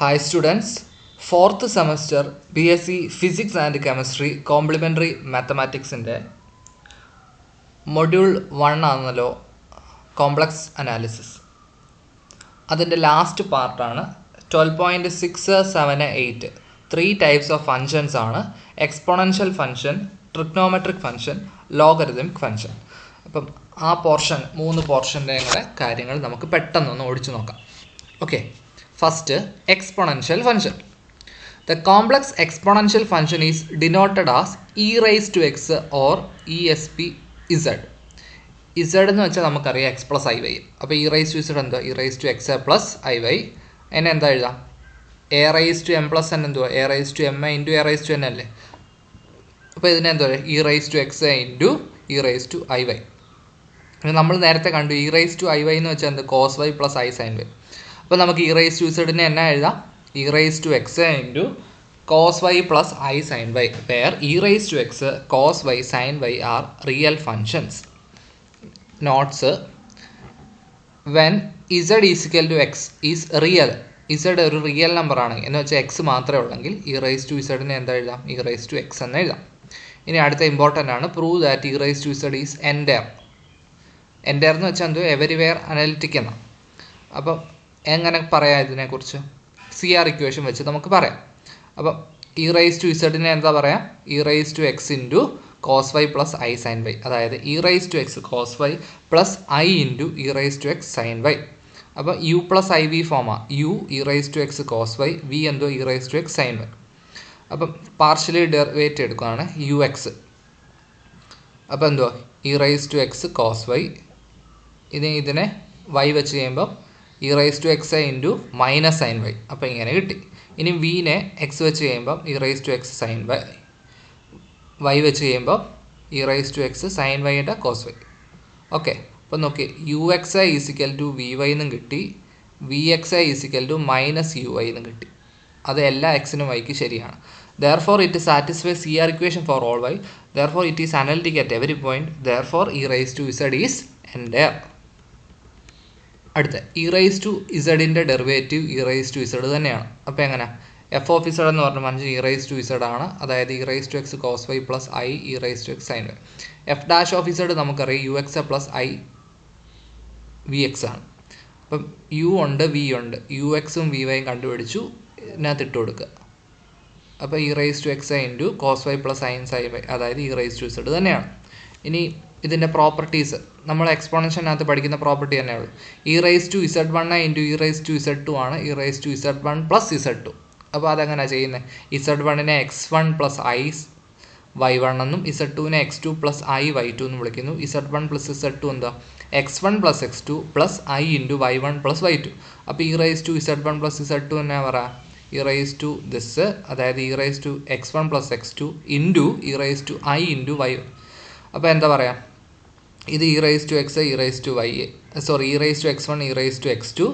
Hi students, 4th semester BSc Physics and Chemistry Complementary Mathematics ന്റെ module 1 ആണല്ലോ complex analysis. അതിൻ്റെ last പാർട്ടാണ് 12.678. 3 types of functions ആണ്. Exponential function, trigonometric function, logarithmic function. അപ്പം ആ portion 3 പോർഷൻ്റെ കാര്യങ്ങൾ നമുക്ക് പെട്ടെന്നൊന്ന് ഓടിച്ചു നോക്കാം. Okay, first exponential function. The complex exponential function is denoted as e raised to x or esp z. z എന്ന് വെച്ചാൽ നമുക്കറിയാം x പ്ലസ് ഐ വൈ. അപ്പോൾ e raised to z എന്താ? e raised to x plus I Y. എന്നെ എന്താ എഴുതാം? a raised to m plus n എന്തുവാ? a raised to m into a raised to n അല്ലേ? അപ്പോൾ ഇതിനെ എന്താ പറയുക? e raised to x into e raised to I Y. നമ്മൾ നേരത്തെ കണ്ടു e raised to I Y എന്ന് വെച്ചാൽ എന്ത്? cos y plus I sine Y. അപ്പോൾ നമുക്ക് ഇ റൈസ് ടു ഇസഡിനെ എന്നാ എഴുതാം? E raise to X into cos Y plus I sine Y, where E raise to X, cos Y, sine Y are real functions. Notes: when Z is equal to X is real, Z ഒരു real നമ്പറാണ് എന്ന് വെച്ചാൽ X മാത്രമേ ഉള്ളെങ്കിൽ E raise to ഇസഡിനെ എന്താ എഴുതാം? E raise to X എന്ന് എഴുതാം. ഇനി അടുത്ത ഇമ്പോർട്ടൻ്റ് ആണ്, prove that E raise to Z is entire. Entire എന്ന് വെച്ചാൽ എന്തോ എവരിവെയർ അനലിറ്റിക് എന്നാണ്. അപ്പം എങ്ങനെ പറയാം ഇതിനെക്കുറിച്ച്? സി ആർ ഇക്വേഷൻ വെച്ച് നമുക്ക് പറയാം. അപ്പം ഇ റൈസ് ടു ഇസഡിനെ എന്താ പറയാം? E raise to X into cos Y plus I sine Y, അതായത് E raise to X cos Y plus i into E raise to x sine Y. അപ്പോൾ u plus i v ഫോമാണ്. U e raise to X cos y, v എന്തോ E raise to x sine y. അപ്പം partially derivative എടുക്കുകയാണ് u x. അപ്പോൾ എന്തോ E raise to X cos y, ഇതിനെ y വെച്ച് കഴിയുമ്പോൾ e raise to X into minus sine Y. അപ്പോൾ ഇങ്ങനെ കിട്ടി. ഇനി വിനെ എക്സ് വെച്ച് കഴിയുമ്പോൾ e raise to x sine y, y വെച്ച് കഴിയുമ്പോൾ e raise to x sine വൈയുടെ കോസ് വൈ. ഓക്കെ, അപ്പോൾ നോക്കി, u x i is equal to v y എന്നും കിട്ടി, v x i is equal to minus u y എന്നും കിട്ടി. അത് എല്ലാ എക്സിനും വൈക്ക് ശരിയാണ്. Therefore it satisfies CR equation for all y. Therefore it is analytic at every point. Therefore e raised to z is entire. അടുത്ത e raise to ഇസഡിൻ്റെ derivative e raise to Z തന്നെയാണ്. അപ്പോൾ എങ്ങനെ? എഫ് ഓഫ് ഇസഡ് എന്ന് പറഞ്ഞ function e raise to z ആണ്, അതായത് E raise to X cos Y plus i e raise to x sine y. F dash of z നമുക്കറിയാം u x plus i v x ആണ്. അപ്പം U ഉണ്ട്, V ഉണ്ട്, U എക്സും V വൈയും കണ്ടുപിടിച്ചു, ഇതിനകത്ത് ഇട്ട് കൊടുക്കുക. അപ്പോൾ E raise to X I into cos Y plus I sine Y, അതായത് ഇ റൈസ് ടു ഇസഡ് തന്നെയാണ്. ഇനി ഇതിൻ്റെ പ്രോപ്പർട്ടീസ് നമ്മൾ എക്സ്പോണൻഷ്യലിനകത്ത് പഠിക്കുന്ന പ്രോപ്പർട്ടി തന്നെ ഉള്ളൂ. E raise to Z one into E raise to Z two ആണ് e raise to Z one plus Z two. അപ്പോൾ അതെങ്ങനെയാണ് ചെയ്യുന്നത്? ഇസഡ് വണ്ണിനെ x one plus I y one എന്നും ഇസഡ് ടുവിനെ x two plus I y two എന്നും വിളിക്കുന്നു. Z one plus Z two എന്താ? X one plus X two plus i into y one plus Y two. അപ്പോൾ E raise to Z one plus Z two എന്നാ പറയാം? E raise to this, അതായത് E raise to X one plus X two into E raise to I into Y. അപ്പോൾ എന്താ പറയാം? ഇത് E raise to X E raise to Y, sorry E raise to X one E raise to X two,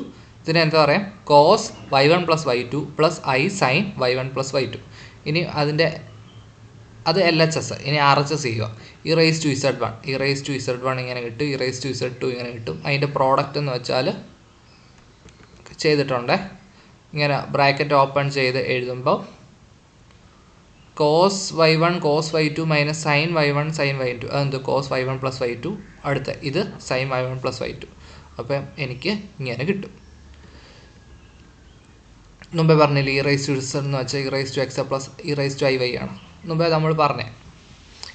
ഇതിനെ എന്താ പറയാം? Cos Y one plus Y two plus I sine Y one plus Y two. ഇനി അത് L H S, ഇനി R H S ചെയ്യുക. E raise to Z one, E raise to Z one ഇങ്ങനെ കിട്ടും, E raise to Z two ഇങ്ങനെ കിട്ടും. അതിൻ്റെ product എന്ന് വെച്ചാൽ ചെയ്തിട്ടുണ്ട്, ഇങ്ങനെ ബ്രാക്കറ്റ് ഓപ്പൺ ചെയ്ത് എഴുതുമ്പോൾ cos Y one cos y two minus sine Y one sine y two, അതെന്ത്? Cos Y one plus Y two, അടുത്ത ഇത് sine Y one plus Y two. അപ്പം എനിക്ക് ഇങ്ങനെ കിട്ടും. മുമ്പേ പറഞ്ഞില്ല ഇ റൈസ് ടു ഇസഡ് എന്ന് വെച്ചാൽ E raise to X plus E raise to I Y ആണ്, മുമ്പേ നമ്മൾ പറഞ്ഞേ.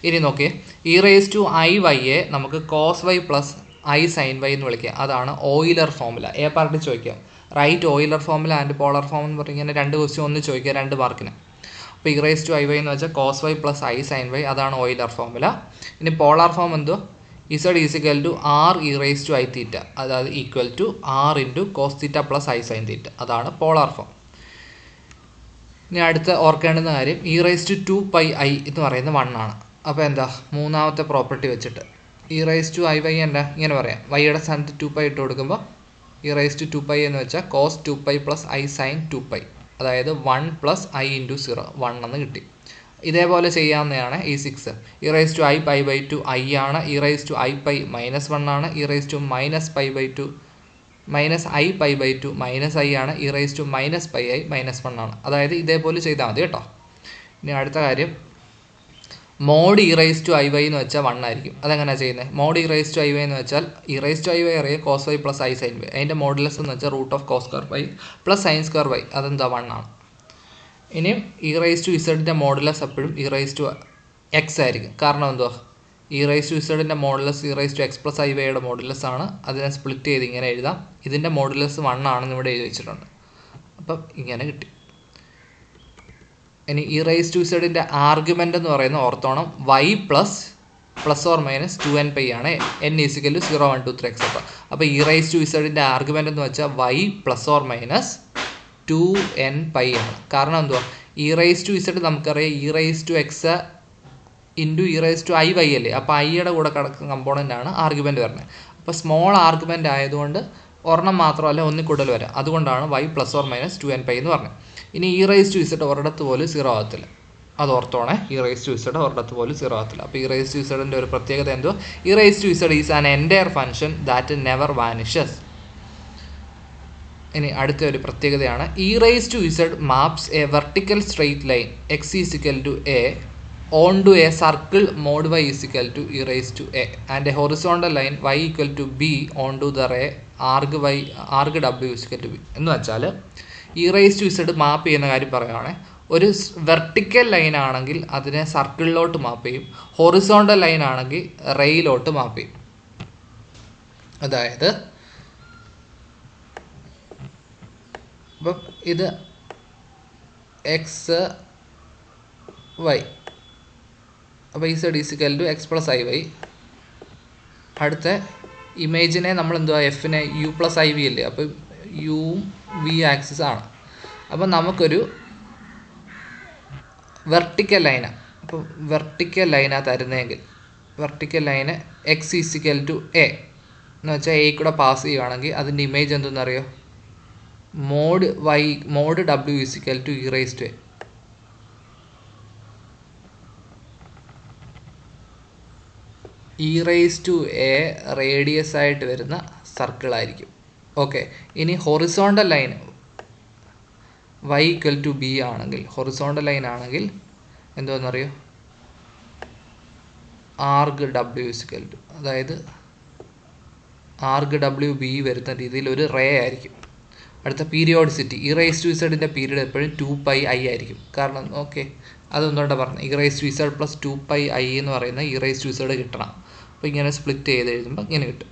ഇനി നോക്കിയേ, ഇ റൈസ് ടു ഐ വൈയെ നമുക്ക് cos Y plus I sine Y എന്ന് വിളിക്കുക. അതാണ് ഓയിലർ ഫോമുല. എ പാർട്ടിൽ ചോദിക്കാം, write Euler formula and polar form എന്ന് പറഞ്ഞ് ഇങ്ങനെ 2 ക്വസ്റ്റ്യൻ ഒന്ന് ചോദിക്കുക 2 മാർക്കിന്. അപ്പോൾ E raise to I Y എന്ന് വെച്ചാൽ cos Y plus I sine y, അതാണ് ഓയിലർ ഫോമുല. ഇനി പോളാർ ഫോം എന്തോ? Z is equal to r e raise to i theta, അതായത് equal to r into cos theta plus I sine theta, അതാണ് polar form. ഇനി അടുത്ത ഓർക്കേണ്ടുന്ന കാര്യം, E raise to 2 I എന്ന് പറയുന്നത് 1 ആണ്. അപ്പോൾ എന്താ? മൂന്നാമത്തെ പ്രോപ്പർട്ടി വെച്ചിട്ട് E raise to I Y എന്താ? ഇങ്ങനെ പറയാം, വൈയുടെ സ്ഥാനത്ത് 2 ഇട്ട് കൊടുക്കുമ്പോൾ ഇ റൈസ് ടു 2 എന്ന് വെച്ചാൽ കോസ് 2 പ്ലസ് ഐ സൈൻ 2, അതായത് 1 പ്ലസ് ഐ ഇൻറ്റു 0 1 എന്ന് കിട്ടി. ഇതേപോലെ ചെയ്യാവുന്നതാണ് ഈ 6. E raise to i pi by two i ആണ്, e raise to i pi minus 1 ആണ്, e raise to minus pi by two minus i pi by two minus i ആണ്, e raise to minus pi i minus 1 ആണ്. അതായത് ഇതേപോലെ ചെയ്താൽ മതി കേട്ടോ. ഇനി അടുത്ത കാര്യം, mod E raise to I Y എന്ന് വെച്ചാൽ 1 ആയിരിക്കും. അതെങ്ങനെയാണ് ചെയ്യുന്നത്? Mod E raise to I Y എന്ന് വെച്ചാൽ E raise to I y അറിയാം, cos Y plus I sine y. അതിൻ്റെ മോഡുലസ് എന്ന് വെച്ചാൽ root of cos square y plus sine square y. അതെന്താ 1 ആണ്. ഇനിയും ഇ റൈസ് ടു ഇസഡിൻ്റെ മോഡുലസ് എപ്പോഴും ഇ റൈസ് ടു എക്സ് ആയിരിക്കും. കാരണം എന്തുവാ? ഇ റൈസ് ടു ഇസഡിൻ്റെ modulus e raise to X plus i വൈയുടെ മോഡുലസ് ആണ്. അതിനെ സ്പ്ലിറ്റ് ചെയ്ത് ഇങ്ങനെ എഴുതാം. ഇതിൻ്റെ മോഡുലസ് 1 ആണെന്ന് ഇവിടെ എഴുതി വെച്ചിട്ടുണ്ട്. അപ്പം ഇങ്ങനെ കിട്ടി. ഇനി ഇ റൈസ് ടു ഇസഡിൻ്റെ ആർഗ്യുമെൻ്റ് എന്ന് പറയുന്ന ഓർത്തോണം y plus or minus 2n pi ആണ്. n is equal 0 1 2 3 etcetera. അപ്പോൾ ഇ റൈസ് ടു ഇസഡിൻ്റെ ആർഗ്യുമെൻ്റ് എന്ന് വെച്ചാൽ y plus or minus 2n pi ആണ്. കാരണം എന്തുവാ? ഇ റൈസ് ടു ഇസഡ് നമുക്കറിയാം e raise to X into E raise to I Y അല്ലേ. അപ്പോൾ ഐയുടെ കൂടെ കിടക്കുന്ന കമ്പോണൻ്റ് ആണ് ആർഗ്യുമെൻ്റ് വരുന്നത്. അപ്പോൾ സ്മോൾ ആർഗ്യുമെൻ്റ് ആയതുകൊണ്ട് ഒരെണ്ണം മാത്രമല്ല ഒന്നിൽ കൂടുതൽ വരാം. അതുകൊണ്ടാണ് Y plus or minus 2n pi എന്ന് പറഞ്ഞത്. ഇനി ഇ റൈസ് ടു ഇസഡ് ഒരിടത്ത് പോലും 0 ആകത്തില്ല. അത് ഓർത്തോണേ, ഇ റൈസ് ടു ഇസഡ് ഒരിടത്ത് പോലും 0 ആകത്തില്ല. അപ്പോൾ ഇ റൈസ് ടു ഇസഡിൻ്റെ ഒരു പ്രത്യേകത എന്തോ? E raise to Z is an entire function that never vanishes. ഇനി അടുത്ത ഒരു പ്രത്യേകതയാണ് E raise to Z maps a vertical straight line X is equal to A on to a circle mod y is equal to e raised to a and a horizontal line y equal to b on to the ray arg w is equal to b. എന്ന് വെച്ചാൽ e raised to z മാപ്പ് ചെയ്യുന്ന കാര്യം പറയുകയാണെങ്കിൽ ഒരു vertical line ആണെങ്കിൽ അതിനെ സർക്കിളിലോട്ട് മാപ്പ് ചെയ്യും, horizontal line ആണെങ്കിൽ റേയിലോട്ട് മാപ്പ് ചെയ്യും. അതായത് അപ്പം ഇത് എക്സ് വൈ, അപ്പോൾ ഈ side is equal to X plus I Y. അടുത്ത ഇമേജിനെ നമ്മൾ എന്തുവാ എഫിനെ യു പ്ലസ് ഐ വി അല്ലേ, അപ്പോൾ യു വി ആക്സിസ് ആണ്. അപ്പോൾ നമുക്കൊരു വെർട്ടിക്കൽ ലൈനാണ്. അപ്പോൾ വെർട്ടിക്കൽ ലൈനാണ് തരുന്നതെങ്കിൽ വെർട്ടിക്കൽ ലൈന് എക്സ് ഈസിക്കൽ ടു എ എന്ന് വെച്ചാൽ എ കൂടെ പാസ് ചെയ്യുകയാണെങ്കിൽ അതിൻ്റെ ഇമേജ് എന്തെന്നറിയോ? മോഡ് ഡബ്ല്യു is equal to e raise to a. E raise to a radius ആയിട്ട് വരുന്ന സർക്കിളായിരിക്കും. ഓക്കെ, ഇനി horizontal line y equal to b ആണെങ്കിൽ, ഹൊറിസോണ്ടൽ ലൈൻ ആണെങ്കിൽ എന്തോന്നറിയോ? ആർഗ് ഡബ്ല്യു ഇസിക്കൽ ടു, അതായത് ആർഗ് ഡബ്ല്യു ബി വരുന്ന രീതിയിൽ ഒരു റേ ആയിരിക്കും. അടുത്ത പീരിയോഡിസിറ്റി, ഇ റൈസ് ടു ഇസഡിൻ്റെ പീരീഡ് എപ്പോഴും 2πi ആയിരിക്കും. കാരണം ഓക്കെ, അതൊന്നുകൊണ്ടാണ് പറഞ്ഞത് E raise to Z plus 2πi എന്ന് പറയുന്ന ഇ റൈസ് ടു ഇസഡ് കിട്ടണം. അപ്പോൾ ഇങ്ങനെ സ്പ്ലിറ്റ് ചെയ്ത് എഴുതുമ്പോൾ ഇങ്ങനെ കിട്ടും.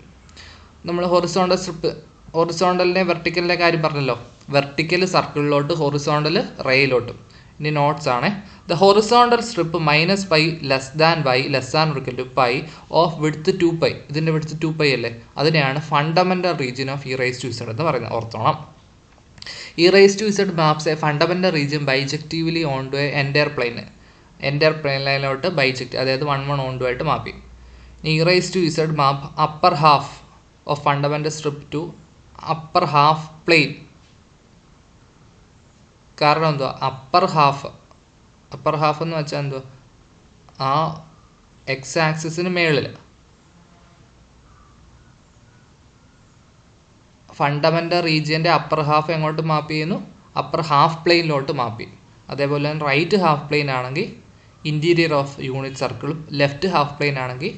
നമ്മൾ ഹൊറിസോണ്ടൽ സ്ട്രിപ്പ്, ഹൊറിസോണ്ടലിനെ വെർട്ടിക്കലിൻ്റെ കാര്യം പറഞ്ഞല്ലോ, വെർട്ടിക്കൽ സർക്കിളിലോട്ട്, ഹൊറിസോണ്ടൽ റേയിലോട്ടും. ഇനി നോട്ട്സ് ആണ്, the horizontal strip minus pi less than y less than equal to pi of width 2π, ഇതിൻ്റെ വിഡ്ത്ത് 2π അല്ലേ, അതിനെയാണ് fundamental region of e raise to Z എന്ന് പറയുന്നത്. ഓർത്തോണം, e raise to Z maps a fundamental region bijectively onto a entire plane, entire plane ലൈനിലോട്ട് biject, അതായത് 1 1 onto ആയിട്ട് map ചെയ്യും. E raise to z map upper half of fundamental strip to upper half plane. കാരണം എന്തുവാ? Upper half എന്ന് വെച്ചാൽ എന്തുവാ? ആ എക്സ് ആക്സിസിന് മേളിൽ ഫണ്ടമെൻ്റൽ റീജിയൻ്റെ അപ്പർ ഹാഫ് എങ്ങോട്ട് മാപ്പ് ചെയ്യുന്നു? അപ്പർ ഹാഫ് പ്ലെയിനിലോട്ട് മാപ്പ് ചെയ്യും. അതേപോലെ തന്നെ റൈറ്റ് ഹാഫ് പ്ലെയിൻ ആണെങ്കിൽ ഇൻറ്റീരിയർ ഓഫ് യൂണിറ്റ് സർക്കിളും, ലെഫ്റ്റ് ഹാഫ് പ്ലെയിൻ ആണെങ്കിൽ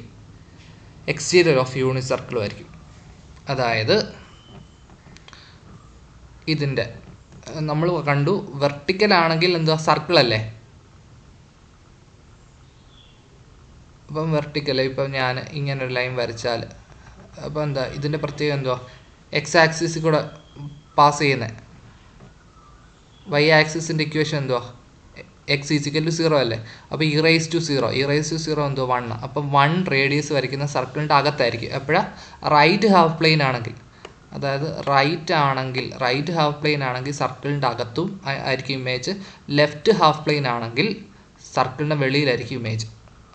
എക്സ്റ്റീരിയർ ഓഫ് യൂണിറ്റ് സർക്കിളും ആയിരിക്കും. അതായത് ഇതിൻ്റെ നമ്മൾ കണ്ടു, വെർട്ടിക്കൽ ആണെങ്കിൽ എന്തുവാ? സർക്കിളല്ലേ. അപ്പം വെർട്ടിക്കൽ, ഇപ്പം ഞാൻ ഇങ്ങനൊരു ലൈൻ വരച്ചാൽ അപ്പോൾ എന്താ ഇതിൻ്റെ പ്രത്യേകം എന്തുവാ? എക്സ് ആക്സിസിൽ കൂടെ പാസ് ചെയ്യുന്നത്. വൈ ആക്സിസിൻ്റെ ഇക്വേഷൻ എന്തുവാ? എക്സ് ഈസിക്കൽ ടു 0 അല്ലേ. അപ്പോൾ ഇ റൈസ് ടു 0 എന്തുവാ? 1. അപ്പം 1 റേഡിയസ് വരയ്ക്കുന്ന സർക്കിളിൻ്റെ അകത്തായിരിക്കും. എപ്പോഴാണ്? റൈറ്റ് ഹാഫ് പ്ലെയിൻ ആണെങ്കിൽ, അതായത് റൈറ്റ് ഹാഫ് പ്ലെയിൻ ആണെങ്കിൽ സർക്കിളിൻ്റെ അകത്തും ആയിരിക്കും ഇമേജ്, ലെഫ്റ്റ് ഹാഫ് പ്ലെയിൻ ആണെങ്കിൽ സർക്കിളിൻ്റെ വെളിയിലായിരിക്കും ഇമേജ്.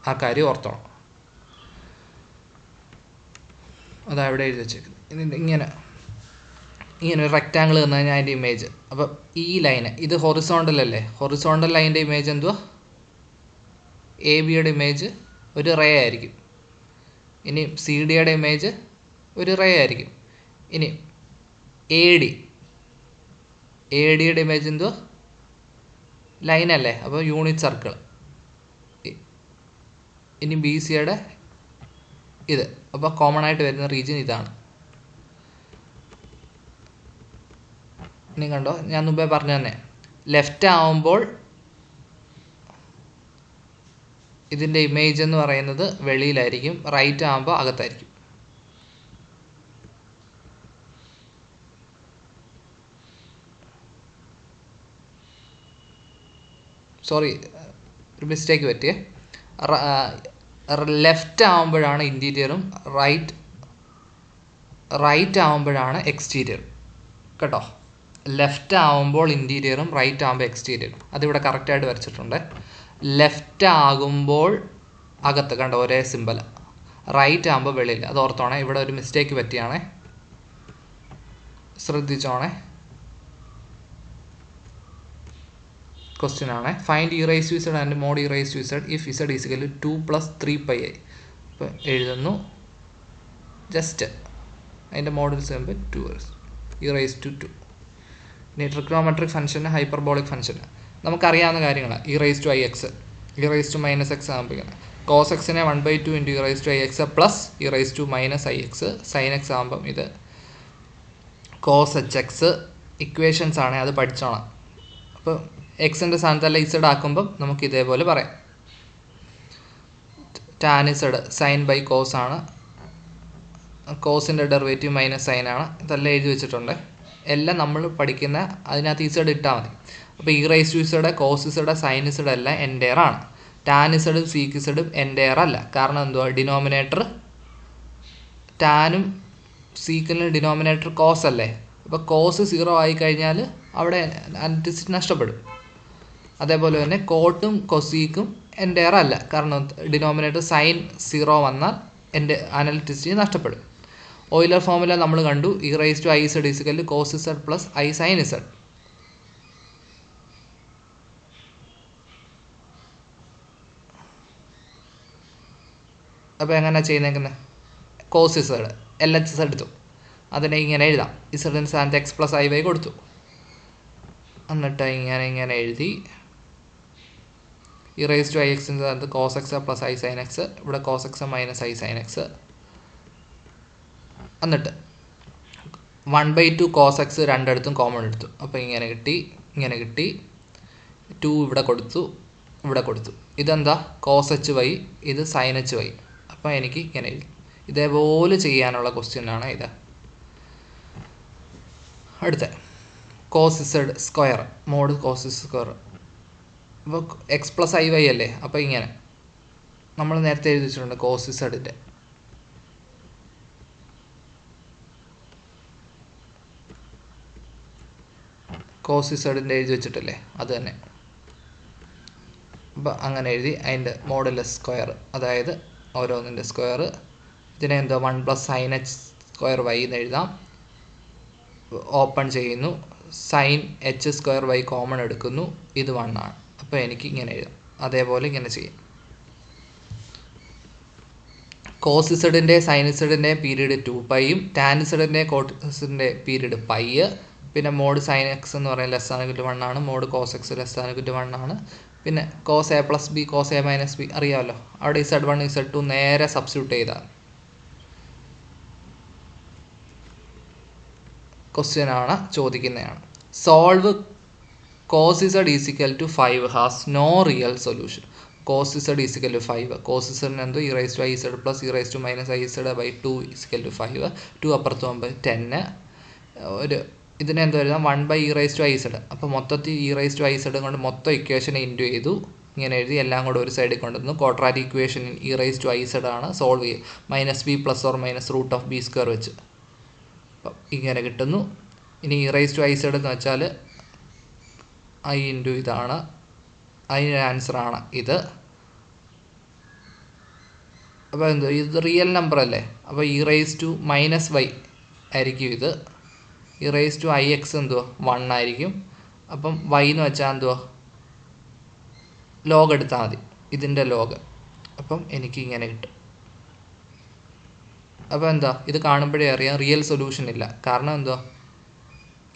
ആ കാര്യം ഓർത്തോണം. അതാ ഇവിടെ എഴുതി വെച്ചേക്കുന്നത്. ഇങ്ങനെ ഒരു റെക്റ്റാങ്കിൾ തന്നു കഴിഞ്ഞാൽ അതിൻ്റെ ഇമേജ്, അപ്പം ഈ ലൈന് ഇത് ഹൊറിസോണ്ടൽ അല്ലേ, ഹൊറിസോണ്ടൽ ലൈൻ്റെ ഇമേജ് എന്തുവാ? എ ബിയുടെ ഇമേജ് ഒരു റേ ആയിരിക്കും. ഇനി സി ഡിയുടെ ഇമേജ് ഒരു റേ ആയിരിക്കും. ഇനി എ ഡിയുടെ ഇമേജ് എന്തുവാ? ലൈനല്ലേ, അപ്പോൾ യൂണിറ്റ് സർക്കിൾ. ഇനി ബി സിയുടെ ഇത്, അപ്പോൾ കോമൺ ആയിട്ട് വരുന്ന റീജിയൻ ഇതാണ്. ഇനി കണ്ടോ, ഞാൻ മുമ്പേ പറഞ്ഞു തന്നെ, ലെഫ്റ്റ് ആവുമ്പോൾ ഇതിൻ്റെ ഇമേജ് എന്ന് പറയുന്നത് വെളിയിലായിരിക്കും, റൈറ്റ് ആകുമ്പോൾ അകത്തായിരിക്കും. സോറി, ഒരു മിസ്റ്റേക്ക് പറ്റിയേ. ലെഫ്റ്റ് ആവുമ്പോഴാണ് ഇൻറ്റീരിയറും റൈറ്റ് ആവുമ്പോഴാണ് എക്സ്റ്റീരിയർ കേട്ടോ. ലെഫ്റ്റ് ആവുമ്പോൾ ഇൻറ്റീരിയറും റൈറ്റ് ആകുമ്പോൾ എക്സ്റ്റീരിയറും. അതിവിടെ കറക്റ്റായിട്ട് വരച്ചിട്ടുണ്ട്. ലെഫ്റ്റ് ആകുമ്പോൾ അകത്ത് കണ്ടോ, ഒരേ സിമ്പൽ. റൈറ്റ് ആകുമ്പോൾ വെളിയിൽ. അത് ഓർത്തോണേ, ഇവിടെ ഒരു മിസ്റ്റേക്ക് പറ്റിയാണേ, ശ്രദ്ധിച്ചോണേ. ക്വസ്റ്റ്യൻ ആണ്, find E raise to Z and mod E raise to Z if Z is equal to 2 + 3πi. അപ്പോൾ എഴുതുന്നു, ജസ്റ്റ് അതിൻ്റെ മോഡൽ ചെയ്യുമ്പോൾ 2 ഇ റൈസ് ടു 2. ഇനി ട്രിഗ്നോമെട്രിക് ഫംഗ്ഷന്, ഹൈപ്പർബോളിക് ഫംഗ്ഷന് നമുക്കറിയാവുന്ന കാര്യങ്ങളാണ്. E raise to ix, e raise to -x ആകുമ്പോൾ കോസ് എക്സിനെ 1/2 into E raise to ix plus E raise to -ix, sine x ആകുമ്പം ഇത് കോസ് hx. ഇക്വേഷൻസ് ആണ്, അത് പഠിച്ചോണം. അപ്പോൾ എക്സിൻ്റെ സ്ഥാനത്തല്ല ഇസഡ് ആക്കുമ്പം നമുക്ക് ഇതേപോലെ പറയാം. Tan Z sine by cos ആണ്, കോസിൻ്റെ ഡെറിവേറ്റീവ് മൈനസ് സൈൻ ആണ്. ഇതെല്ലാം എഴുതി വെച്ചിട്ടുണ്ട്. എല്ലാം നമ്മൾ പഠിക്കുന്ന അതിനകത്ത് ഇസഡ് ഇട്ടാൽ മതി. അപ്പോൾ E raise to Z, cos Z, sine Z എല്ലാം എൻഡെയർ ആണ്. ടാൻ ഇസഡും സീക്ക് ഇസഡും എൻഡെയർ അല്ല. കാരണം എന്തുവാ, ഡിനോമിനേറ്റർ ടാനും സീക്കിനും ഡിനോമിനേറ്റർ കോസ് അല്ലേ. അപ്പോൾ കോസ് 0 ആയിക്കഴിഞ്ഞാൽ അവിടെ അനലിറ്റിസിറ്റി നഷ്ടപ്പെടും. അതേപോലെ തന്നെ കോട്ടും കൊസീക്കും എൻഡെയർ അല്ല. കാരണം ഡിനോമിനേറ്റർ സൈൻ 0 വന്നാൽ എൻ്റെ അനലിറ്റിസിറ്റി നഷ്ടപ്പെടും. ഓയിലർ ഫോമുല നമ്മൾ കണ്ടു, E raise to I Z equal to cos Z plus I sine Z. അപ്പോൾ എങ്ങനെ ചെയ്യുന്നേക്കുന്നത്, കോസ് ഇസഡ് LHS എടുത്തു, അതിനെ ഇങ്ങനെ എഴുതാം. ഇസഡിന് സ്ഥാനത്ത് x + iy കൊടുത്തു. എന്നിട്ട് ഇങ്ങനെ എഴുതി, ഇ റൈസ് ടു ix സ്ഥാനത്ത് cos x plus I sine x, ഇവിടെ cos x minus i sine x. എന്നിട്ട് 1/2 കോസ് എക്സ് രണ്ടിടത്തും കോമൺ എടുത്തു. അപ്പോൾ ഇങ്ങനെ കിട്ടി 2 ഇവിടെ കൊടുത്തു. ഇതെന്താ, കോസ് എച്ച് വൈ, ഇത് സൈൻ എച്ച് വൈ. അപ്പോൾ എനിക്ക് ഇങ്ങനെ എഴുതി. ഇതേപോലെ ചെയ്യാനുള്ള ക്വസ്റ്റ്യനാണ് ഇത്. അടുത്ത cos Z square, mod cos Z square. അപ്പോൾ എക്സ് പ്ലസ് ഐ വൈ അല്ലേ. അപ്പോൾ ഇങ്ങനെ നമ്മൾ നേരത്തെ എഴുതി വെച്ചിട്ടുണ്ട് കോസ് ഇസഡിൻ്റെ. കോസ് ഇസഡിൻ്റെ എഴുതി വെച്ചിട്ടില്ലേ, അത് തന്നെ. അപ്പോൾ അങ്ങനെ എഴുതി അതിൻ്റെ മോഡുലസ് സ്ക്വയർ, അതായത് ഓരോന്നിൻ്റെ സ്ക്വയർ. ഇതിനെ എന്താ 1 + sin h സ്ക്വയർ വൈ എന്ന് എഴുതാം. ഓപ്പൺ ചെയ്യുന്നു, sine H square Y common എടുക്കുന്നു, ഇത് 1 ആണ്. അപ്പോൾ എനിക്ക് ഇങ്ങനെ എഴുതാം. അതേപോലെ ഇങ്ങനെ ചെയ്യാം. കോസ് ഇസഡിൻ്റെ സൈൻ ഇസഡിൻ്റെ പീരീഡ് 2πയും ടാൻ ഇസഡിൻ്റെ കോസിൻ്റെ പീരീഡ് π. പിന്നെ മോഡ് സൈൻ എക്സ് എന്ന് പറയുന്നത് <1 ആണ്. മോഡ് കോസ് എക്സ് <1 ആണ്. പിന്നെ cos A plus B, cos A minus B അറിയാമല്ലോ. അവിടെ Z1 Z2 നേരെ സബ്സ്റ്റിറ്റ്യൂട്ട് ചെയ്താൽ ക്വസ്റ്റ്യൻ ആണ്, ചോദിക്കുന്നതാണ്. Solve cos z is equal to 5 has no real solution. Cos z is equal to 5. Cos ഇസഡിന് എന്തോ E raise to I z plus E raise to minus i z by 2 is equal to 5. 2 അപ്പുറത്ത് പോകുമ്പോൾ 10. ഒരു ഇതിനെ എന്തോ എഴുതാം, 1/e rice to I Z. അപ്പോൾ മൊത്തത്തിൽ E raise to I Z കൊണ്ട് മൊത്തം ഇക്വേഷനെ ഇൻറ്റു ചെയ്തു. ഇങ്ങനെ എഴുതി എല്ലാം കൂടെ ഒരു സൈഡിൽ കൊണ്ടുവന്നു. Quadratic equation E raise to I Z ആണ്. സോൾവ് ചെയ്യുക -b ± √(b² വെച്ച്. അപ്പം ഇങ്ങനെ കിട്ടുന്നു. ഇനി E raise to I Z എന്ന് വെച്ചാൽ ഐ ഇൻറ്റു ഇതാണ്. അതിൻ്റെ ആൻസറാണ് ഇത്. അപ്പോൾ എന്തോ ഇത് റിയൽ നമ്പർ അല്ലേ. അപ്പോൾ ഇ റൈസ് ടു -y ആയിരിക്കും ഇത്. E raise to I X എന്തുവാ 1 ആയിരിക്കും. അപ്പം y എന്ന് വെച്ചാൽ എന്തുവാ, ലോഗ് എടുത്താൽ മതി, ഇതിൻ്റെ ലോഗ്. അപ്പം എനിക്ക് ഇങ്ങനെ കിട്ടും. അപ്പോൾ എന്താ, ഇത് കാണുമ്പോഴേ അറിയാം റിയൽ സൊല്യൂഷൻ ഇല്ല. കാരണം എന്തുവാ,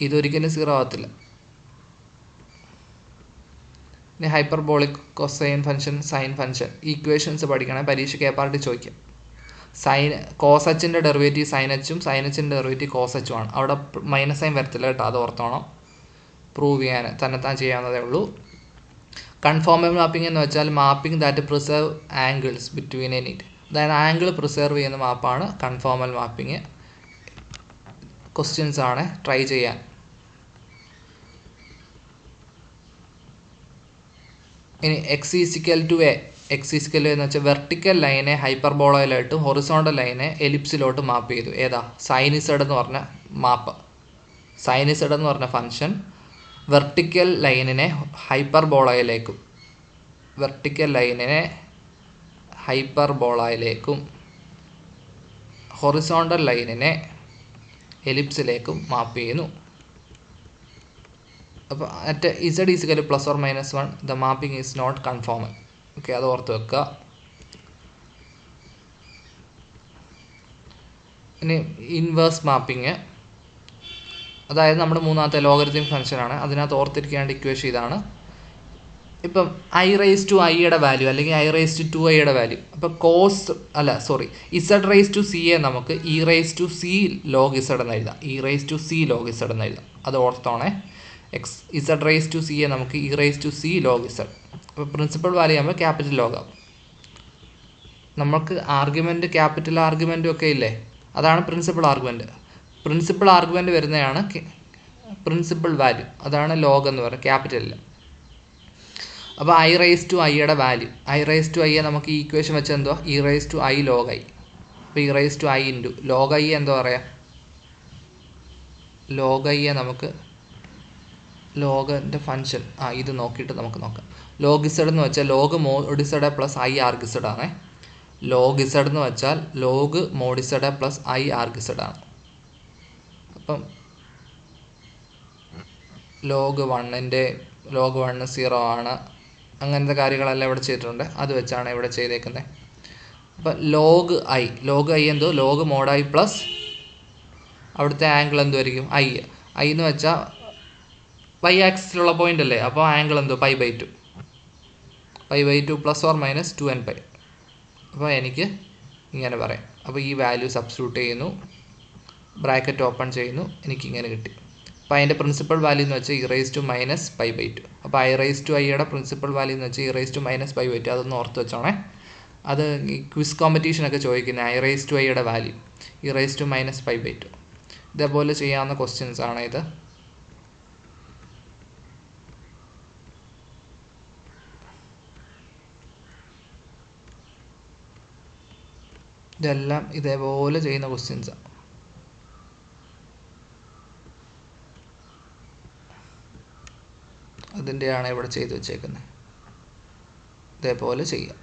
ഇതൊരിക്കലും 0 ആകത്തില്ല. ഇനി hyperbolic, cosine function, sine function equations പഠിക്കണേ. പരീക്ഷയ്ക്ക് പാർട്ടി ചോദിക്കും. കോസ് എച്ചിൻ്റെ ഡെറിവേറ്റീവ് സൈൻ എച്ചും സൈൻ എച്ചിൻ്റെ ഡെറിവേറ്റീവ് കോസ് എച്ചും ആണ്. അവിടെ മൈനസ് സൈൻ വരത്തില്ല കേട്ടോ, അത് ഓർത്തോണം. പ്രൂവ് ചെയ്യാൻ തന്നെത്താൻ ചെയ്യാവുന്നതേ ഉള്ളൂ. കൺഫോമൽ മാപ്പിംഗ് എന്ന് വെച്ചാൽ mapping that preserve angles between a neat. അതായത് ആംഗിൾ പ്രിസർവ് ചെയ്യുന്ന മാപ്പാണ് കൺഫോമൽ മാപ്പിംഗ്. ക്വസ്റ്റ്യൻസ് ആണ്, ട്രൈ ചെയ്യാൻ. ഇനി എക്സ് ഈസിക്കൽ ടു എ എന്ന് വെച്ചാൽ വെർട്ടിക്കൽ ലൈനെ ഹൈപ്പർബോളയിലായിട്ടും ഹൊറിസോണ്ടൽ ലൈനെ എലിപ്സിലോട്ട് മാപ്പ് ചെയ്തു. ഏതാ? സൈനിസൈഡ് എന്ന് പറഞ്ഞ മാപ്പ്. സൈനിസൈഡ് എന്ന് പറഞ്ഞ ഫംഗ്ഷൻ വെർട്ടിക്കൽ ലൈനിനെ ഹൈപ്പർബോളയിലേക്കും ഹൊറിസോണ്ടൽ ലൈനിനെ എലിപ്സിലേക്കും മാപ്പ് ചെയ്യുന്നു. അപ്പോൾ at Z is equal +or-1 the mapping is not conformal. Okay, അത് ഓർത്ത് വെക്കുക. ഇനി ഇൻവേഴ്സ് മാപ്പിംഗ്, അതായത് നമ്മുടെ മൂന്നാമത്തെ ലോഗരിതമിക് ഫംഗ്ഷനാണ്. അതിനകത്ത് ഓർത്തിരിക്കേണ്ട ഇക്വേഷൻ ഇതാണ്. ഇപ്പം i⁻i വാല്യൂ അല്ലെങ്കിൽ i⁻2i വാല്യൂ. അപ്പം z⁻c നമുക്ക് e⁻c log z എന്ന് എഴുതാം. e⁻c log z എന്ന് എഴുതാം. അത് ഓർത്തോണേ. z⁻c നമുക്ക് e⁻c log z. അപ്പോൾ പ്രിൻസിപ്പൽ വാല്യൂ ആകുമ്പോൾ ക്യാപിറ്റൽ ലോഗ് ആകും. നമുക്ക് ആർഗ്യുമെൻറ്റ്, ക്യാപിറ്റൽ ആർഗ്യുമെൻറ്റും ഒക്കെ ഇല്ലേ, അതാണ് പ്രിൻസിപ്പൽ ആർഗ്യുമെൻറ്റ്. പ്രിൻസിപ്പൽ ആർഗ്യുമെൻറ്റ് വരുന്നതാണ് പ്രിൻസിപ്പൽ വാല്യൂ, അതാണ് ലോഗ് എന്ന് പറയുന്നത്, ക്യാപിറ്റലിൽ. അപ്പോൾ i⁻i വാല്യൂ, i⁻i നമുക്ക് ഈ ഇക്വേഷൻ വെച്ച് എന്തുവാ? e⁻i log i. അപ്പോൾ e⁻i ഇൻറ്റു log i എന്താ പറയുക? log i നമുക്ക് ലോഗിൻ്റെ ഫംഗ്ഷൻ ഇത് നോക്കിയിട്ട് നമുക്ക് നോക്കാം. ലോഗ് z എന്ന് വെച്ചാൽ log mode z plus i arg z ആണ്. ലോഗ് z എന്ന് വെച്ചാൽ log mode z plus i arg z ആണ്. അപ്പം ലോഗ് 1 0 ആണ്. അങ്ങനത്തെ കാര്യങ്ങളെല്ലാം ഇവിടെ ചെയ്തിട്ടുണ്ട്. അത് വെച്ചാണ് ഇവിടെ ചെയ്തേക്കുന്നത്. അപ്പം ലോഗ് ഐ എന്തോ ലോഗ് മോഡ് i പ്ലസ് അവിടുത്തെ ആംഗിൾ എന്തുമായിരിക്കും? ഐ എന്ന് വെച്ചാൽ y ആക്സിസിലുള്ള പോയിന്റ് അല്ലേ, അപ്പോൾ ആംഗിൾ എന്തോ π/2 ±2nπ. അപ്പോൾ എനിക്ക് ഇങ്ങനെ പറയാം. അപ്പോൾ ഈ വാല്യൂ സബ്സ്റ്റിറ്റ്യൂട്ട് ചെയ്യുന്നു, ബ്രാക്കറ്റ് ഓപ്പൺ ചെയ്യുന്നു, എനിക്കിങ്ങനെ കിട്ടി. അപ്പോൾ അതിൻ്റെ പ്രിൻസിപ്പൽ വാല്യൂ എന്ന് വെച്ചാൽ e⁻π/2. അപ്പോൾ i⁻i പ്രിൻസിപ്പൽ വാല്യൂ എന്ന് വെച്ചാൽ e⁻π/2. അതൊന്ന് ഓർത്ത് വെച്ചോണേ. അത് ഈ ക്വിസ് കോമ്പറ്റീഷനൊക്കെ ചോദിക്കുന്നത് i⁻i വാല്യൂ e⁻π/2. ഇതേപോലെ ചെയ്യാവുന്ന ക്വസ്റ്റ്യൻസ് ആണ് ഇത്. ഇതെല്ലാം ഇതേപോലെ ചെയ്യുന്ന ക്വസ്റ്റ്യൻസാണ്. അതിൻ്റെയാണ് ഇവിടെ ചെയ്ത് വെച്ചേക്കുന്നത്. ഇതേപോലെ ചെയ്യാം.